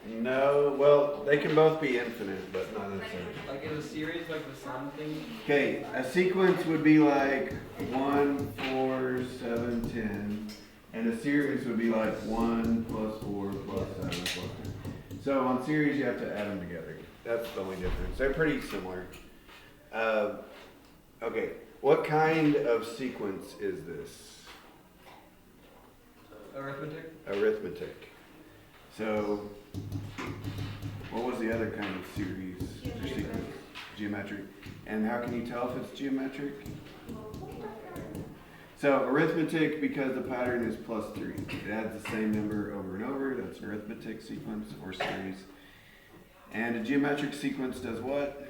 No, well, they can both be infinite, but not necessarily. Like in a series, like the sum thing? Okay, a sequence would be like 1, 4, 7, 10. And a series would be like 1 plus 4 plus 7 plus 10. So on series, you have to add them together. That's the only difference. They're pretty similar. Okay, what kind of sequence is this? Arithmetic? Arithmetic. So, what was the other kind of series or sequence? Geometric. And how can you tell if it's geometric? So arithmetic, because the pattern is plus 3. It adds the same number over and over. That's an arithmetic sequence or series. And a geometric sequence does what?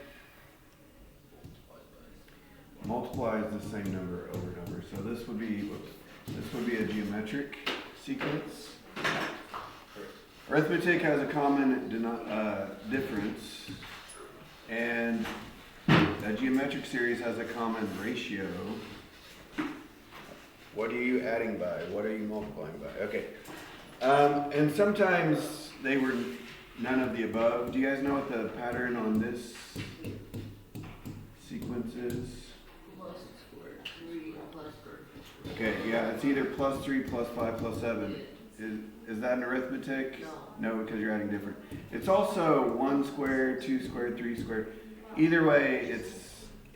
Multiplies the same number over and over. So this would be, a geometric sequence. Arithmetic has a common difference, and a geometric series has a common ratio. What are you adding by? What are you multiplying by? Okay. And sometimes they were none of the above. Do you guys know what the pattern on this sequence is? Plus 3 plus 4. Okay, yeah, it's either plus 3, plus 5, plus 7. Is that an arithmetic? No, because you're adding different. It's also 1 squared, 2 squared, 3 squared. Either way,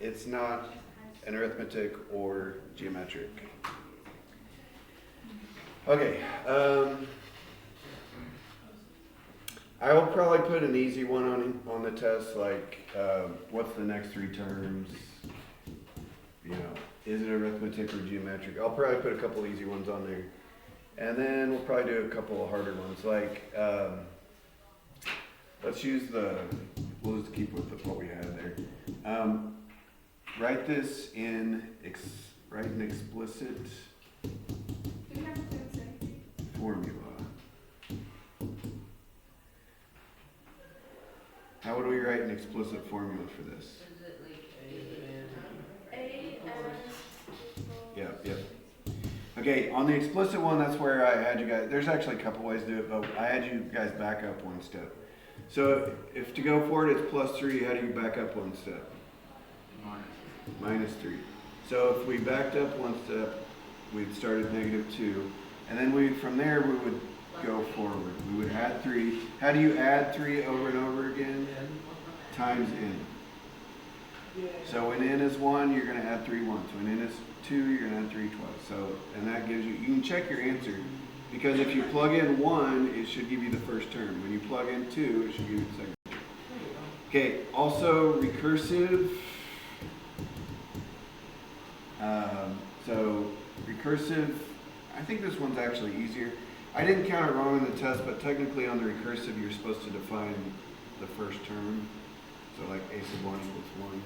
it's not an arithmetic or geometric. Okay, I will probably put an easy one on the test, like what's the next 3 terms? You know, is it arithmetic or geometric? I'll probably put a couple easy ones on there. And then we'll probably do a couple of harder ones, like let's use we'll just keep with what we had there. Write this write an explicit formula. How would we write an explicit formula for this? Is it like A Yep. Okay, on the explicit one, that's where I had you guys, there's actually a couple ways to do it, but I had you guys back up one step. So if to go forward it's plus 3, how do you back up one step? Minus 3. So if we backed up one step, we'd start at -2, and then from there we would go forward. We would add 3. How do you add 3 over and over again? Times n. So when n is 1, you're going to add 3 once. When n is 2, you're going to add 3 twice. So, and that gives you can check your answer, because if you plug in 1, it should give you the first term. When you plug in 2, it should give you the second term. Okay, also recursive. So recursive, I think this one's actually easier. I didn't count it wrong in the test, but technically on the recursive, you're supposed to define the first term. So like a sub 1 equals 1.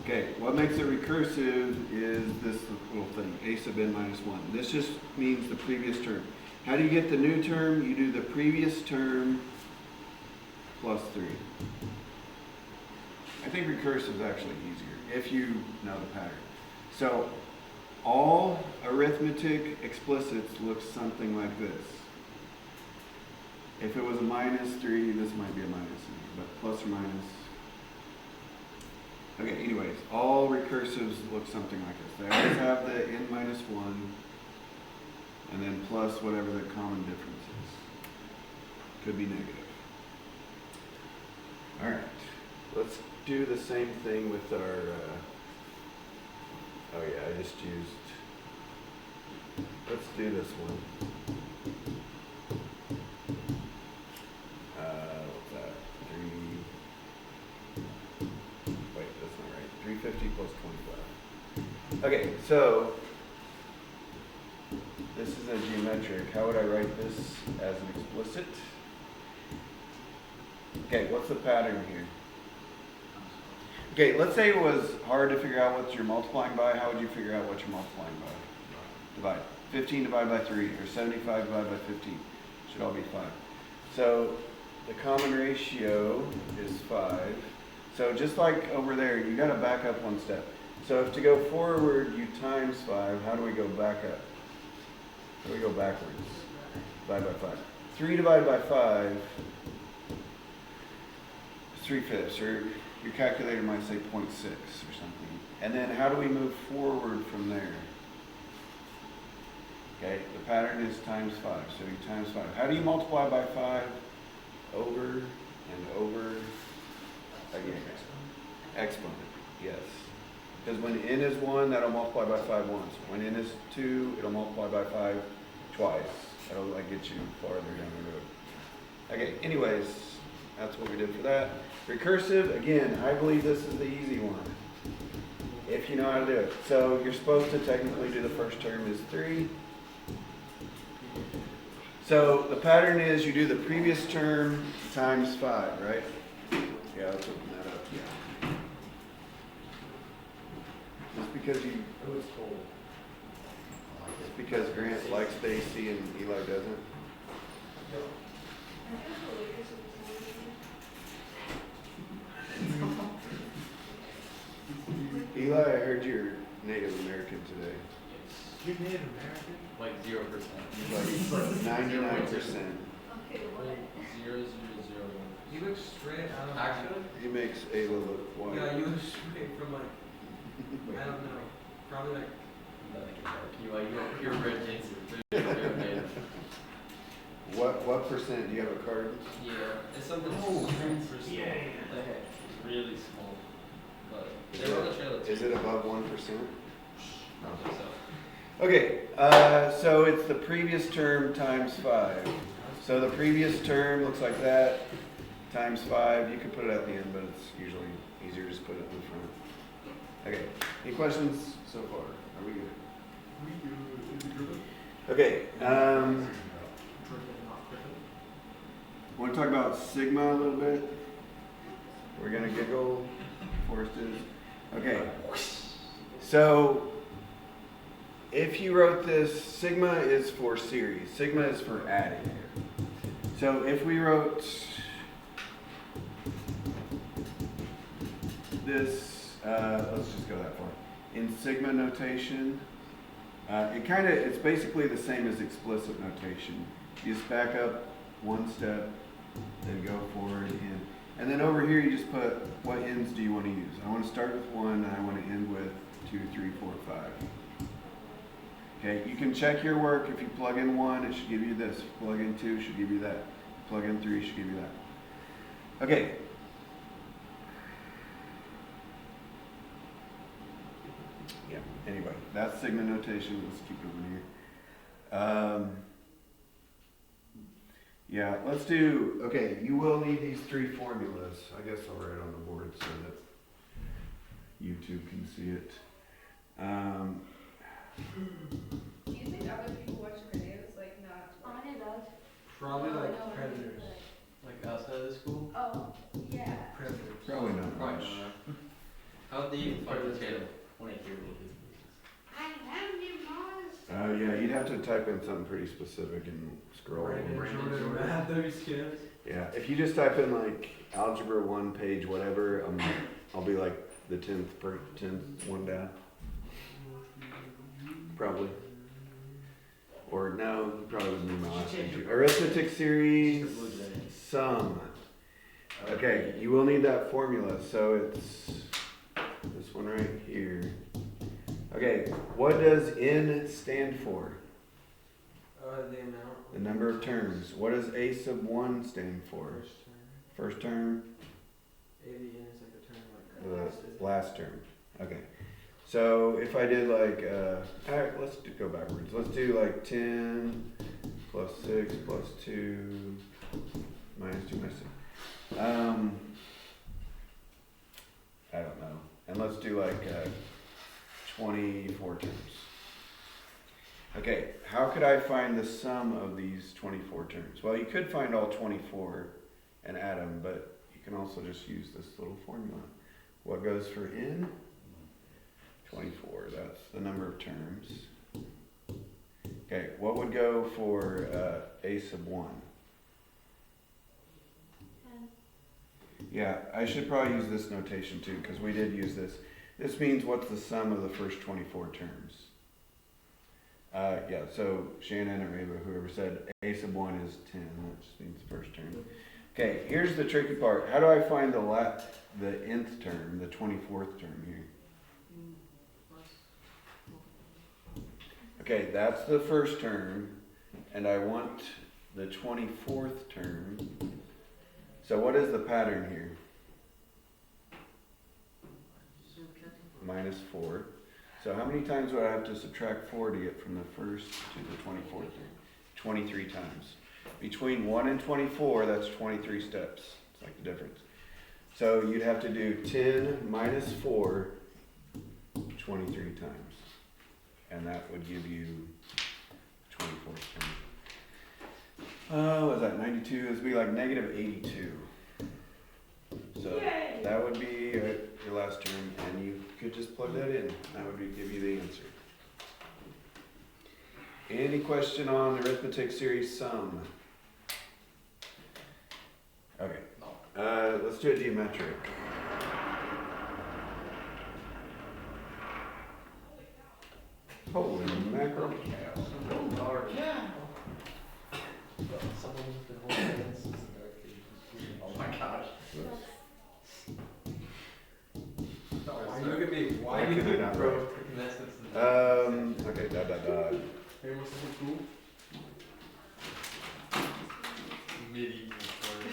Okay, what makes it recursive is this little thing, a sub n minus 1. This just means the previous term. How do you get the new term? You do the previous term plus 3. I think recursive is actually easier if you know the pattern. So all arithmetic explicits look something like this. If it was a -3, this might be a minus, but plus or minus. Okay, anyways, all recursives look something like this. They always have the n minus 1, and then plus whatever the common difference is. Could be negative. All right, let's do the same thing with our, oh yeah, I just used, let's do this one. What's that? 350 plus 25. Okay, so this is a geometric. How would I write this as an explicit? Okay, what's the pattern here? Okay, let's say it was hard to figure out what you're multiplying by. How would you figure out what you're multiplying by? Divide. 15 divided by 3, or 75 divided by 15. Should all be 5. So the common ratio is 5. So just like over there, you got to back up one step. So if to go forward, you times 5, how do we go back up? How do we go backwards? Divide by 5. 3 divided by 5 is 3/5, or your calculator might say 0.6 or something. And then how do we move forward from there? Okay, the pattern is times 5, so you times 5. How do you multiply by 5? Over and over again. Exponent, yes. Because when n is 1, that'll multiply by 5 once. When n is 2, it'll multiply by 5 twice. That'll like get you farther down the road. Okay, anyways, that's what we did for that. Recursive, again, I believe this is the easy one, if you know how to do it. So you're supposed to technically do the first term is 3. So the pattern is you do the previous term times 5, right? Yeah, let's open that up. Yeah. Just because you... Oh, it's cold. Just because Grant likes Stacy and Eli doesn't. Eli, I heard you're Native American today. You're Native American? Like 0%. Like 99%. Okay, what? 0.0001. You look straight out of actually. He makes Ayla look white. Yeah, you look straight from like I don't know, probably like you're red Jason. You're native. What percent? Do you have a card? Yeah, it's something super small. Yeah. It's really small. But they're on the trailer too. Is it above 1%? I think so. Okay, so it's the previous term times 5. So the previous term looks like that, times 5. You could put it at the end, but it's usually easier to just put it in the front. Okay, any questions so far? Are we good? Okay, want to talk about sigma a little bit? We're going to giggle. Forrest is. Okay, so if you wrote this, sigma is for series. Sigma is for adding. So if we wrote this, let's just go that far. In sigma notation, it's basically the same as explicit notation. You just back up one step, then go forward in. And then over here you just put what ends do you want to use. I want to start with 1 and I want to end with 2, 3, 4, 5. Okay, you can check your work. If you plug in 1, it should give you this. Plug in 2, it should give you that. Plug in 3, it should give you that. Okay. Yeah, anyway, that's sigma notation. Let's keep moving here. Yeah, let's do, okay, you will need these 3 formulas. I guess I'll write on the board so that YouTube can see it. Do you think other people watch videos, like not? Anya does. Probably Oh, like no, predators. Like outside of the school? Oh, yeah. Predators. Probably not much. How do you find the tail? I have new Mars. Yeah, you'd have to type in something pretty specific and scroll. Yeah, if you just type in like Algebra 1 page whatever, I'll be like the 10th one down. Probably. Or no, you probably wouldn't be my last page. Arithmetic series, sum. Okay, you will need that formula, so it's this one right here. Okay, what does N stand for? The amount. The number of terms. What does A sub 1 stand for? First term? AVN is like the term like The last term. Okay. So if I did like, alright, let's go backwards. Let's do like 10 plus 6 plus 2 minus 2 minus 6. I don't know. And let's do like 24 terms. Okay, how could I find the sum of these 24 terms? Well, you could find all 24 and add them, but you can also just use this little formula. What goes for n? 24, that's the number of terms. Okay, what would go for a sub 1? 10. Yeah, I should probably use this notation too, because we did use this. This means what's the sum of the first 24 terms? Yeah, so Shannon or Ava, whoever said A sub 1 is 10, that just means the first term. Okay, here's the tricky part. How do I find the nth term, the 24th term here? Okay, that's the first term, and I want the 24th term. So what is the pattern here? Minus 4. So how many times would I have to subtract 4 to get from the first to the 24th term? 23 times. Between 1 and 24, that's 23 steps. It's like the difference. So you'd have to do 10 minus 4 23 times. And that would give you 24th term. What was that, 92? This would be like negative 82. So Yay. that would be your last term, and you could just plug that in. That would give you the answer. Any question on arithmetic series sum? Okay. Let's do a geometric. Holy mackerel. Someone with the whole hands is oh my gosh. Why you look at me? Why Why you can I look not bro? write? Okay, dot. Hey, what's this cool? Medieval story.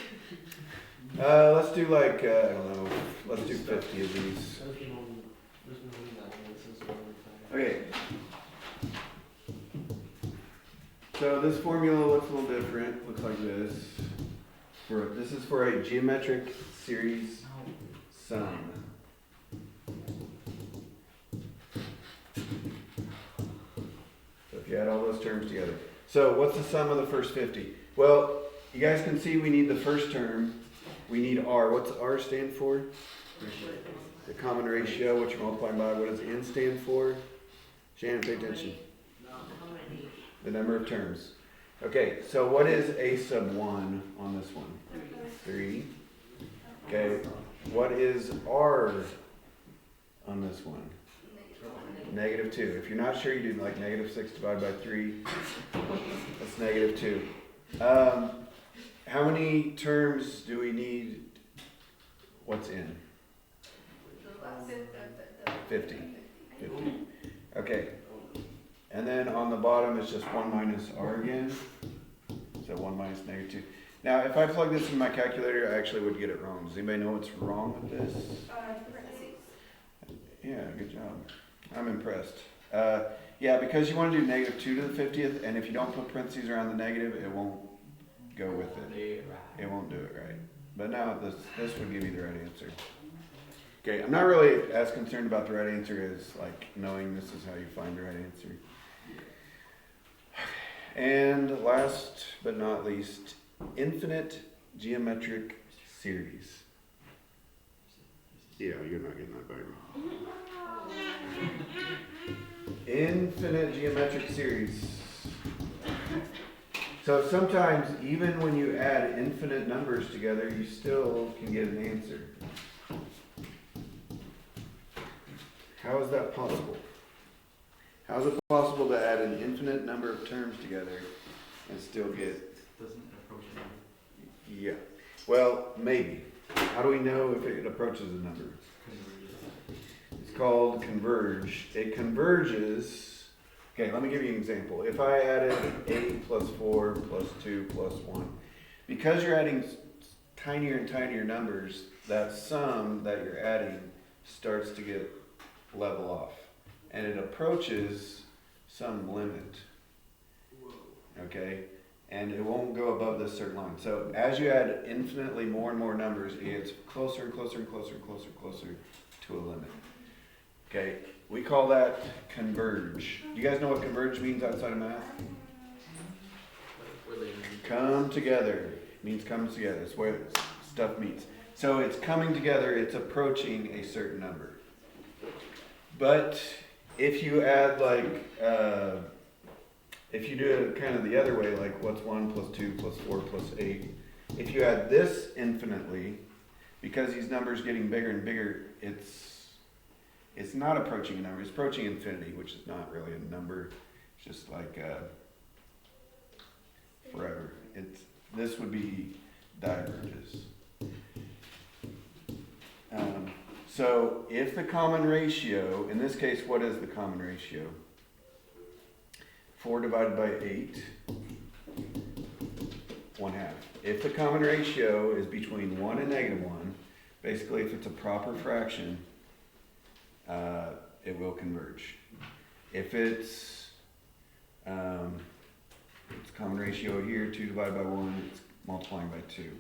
Let's do like, I don't know, let's do 50 of these. Okay. So this formula looks a little different, looks like this. This is for a geometric series sum. So if you add all those terms together. So what's the sum of the first 50? Well, you guys can see we need the first term. We need R. What's R stand for? The common ratio, which you're multiplying by. What does N stand for? Shannon, pay attention. The number of terms. Okay, so what is A sub 1 on this one? 3. Okay, what is R on this one? Negative 2. If you're not sure, you do like negative 6 divided by 3. That's negative 2. How many terms do we need? What's in? 50. 50. Okay. And then on the bottom, it's just 1 minus R again. So 1 minus negative 2. Now, if I plug this in my calculator, I actually would get it wrong. Does anybody know what's wrong with this? Yeah, good job. I'm impressed. Yeah, because you want to do negative 2 to the 50th, and if you don't put parentheses around the negative, it won't go with it. It won't do it right. But now this would give you the right answer. Okay, I'm not really as concerned about the right answer as like knowing this is how you find the right answer. And last but not least, infinite geometric series. Yeah, you're not getting that by me. Infinite geometric series. So sometimes even when you add infinite numbers together, you still can get an answer. How is that possible? How is it possible to add an infinite number of terms together and still get... Doesn't approach it. Yeah. Well, maybe. How do we know if it approaches a number? It's called converge. It converges... Okay, let me give you an example. If I added 8 plus 4 plus 2 plus 1, because you're adding tinier and tinier numbers, that sum that you're adding starts to get level off. And it approaches some limit. Okay? And it won't go above this certain line. So as you add infinitely more and more numbers, it gets closer and closer and closer and closer and closer to a limit. Okay? We call that converge. Do you guys know what converge means outside of math? Come together. It means comes together. It's where stuff meets. So it's coming together, it's approaching a certain number. But if you add like, if you do it kind of the other way, like what's 1 plus 2 plus 4 plus 8, if you add this infinitely, because these numbers getting bigger and bigger, it's not approaching a number, it's approaching infinity, which is not really a number. It's just like forever. This would be diverges. So if the common ratio, in this case, what is the common ratio? 4 divided by 8, 1/2. If the common ratio is between 1 and -1, basically if it's a proper fraction, it will converge. If it's common ratio here, 2 divided by 1, it's multiplying by 2.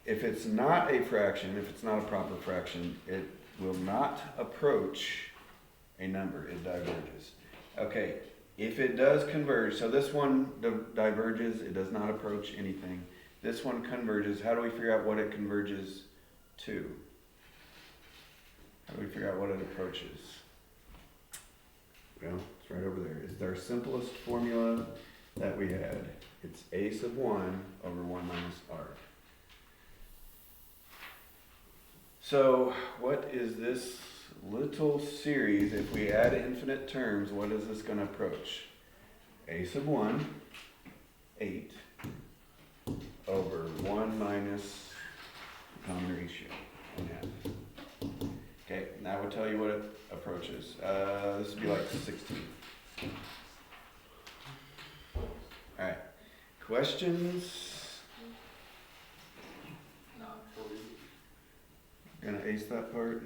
If it's not a fraction, if it's not a proper fraction, it will not approach a number, it diverges. Okay, if it does converge, so this one diverges, it does not approach anything. This one converges, how do we figure out what it converges to? How do we figure out what it approaches? Well, it's right over there. It's our simplest formula that we had. It's a sub 1 over 1 minus r. So what is this little series? If we add infinite terms, what is this going to approach? A sub 1, 8, over 1 minus common ratio, 1/2. Okay, that would tell you what it approaches. This would be like 16. Alright, questions? You're gonna ace that part?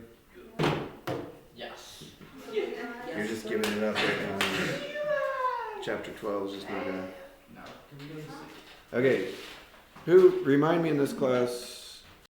Yes. You're just giving it up right now. Chapter 12 is just not gonna. No. Can we go to 6? Okay, who, remind me in this class,